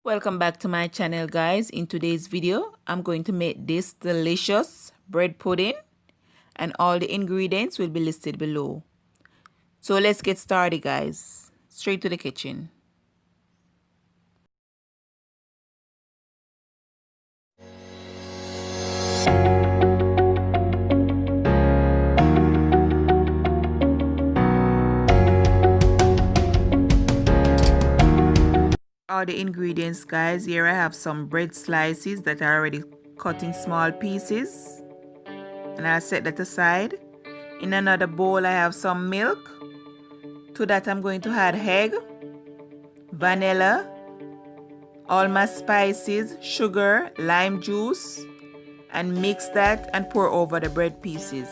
Welcome back to my channel, guys. In today's video I'm going to make this delicious bread pudding, and all the ingredients will be listed below. So let's get started, guys. Straight to the kitchen. All the ingredients, guys. Here I have some bread slices that are already cut in small pieces, and I'll set that aside. In another bowl I have some milk. To that I'm going to add egg, vanilla, all my spices, sugar, lime juice, and mix that and pour over the bread pieces.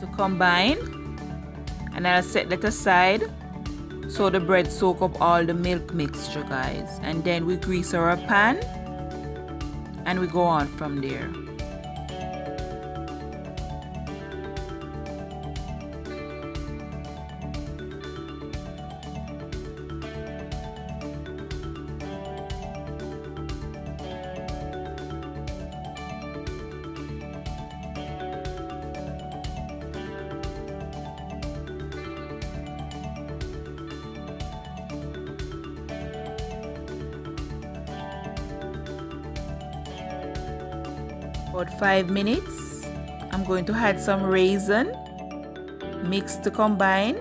To combine, and I'll set that aside so the bread soak up all the milk mixture, guys, and then we grease our pan and we go on from there. About 5 minutes, I'm going to add some raisin, mix to combine,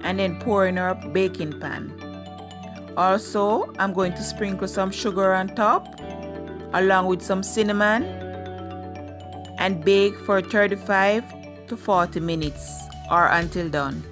and then pour in our baking pan. Also, I'm going to sprinkle some sugar on top along with some cinnamon and bake for 35 to 40 minutes or until done.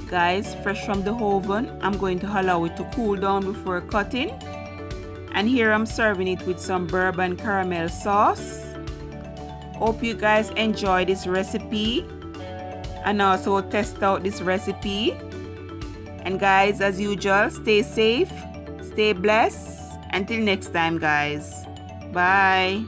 Guys, fresh from the oven, I'm going to allow it to cool down before cutting, and here I'm serving it with some bourbon caramel sauce. Hope you guys enjoy this recipe and also test out this recipe. And guys, as usual, stay safe, stay blessed. Until next time, guys. Bye.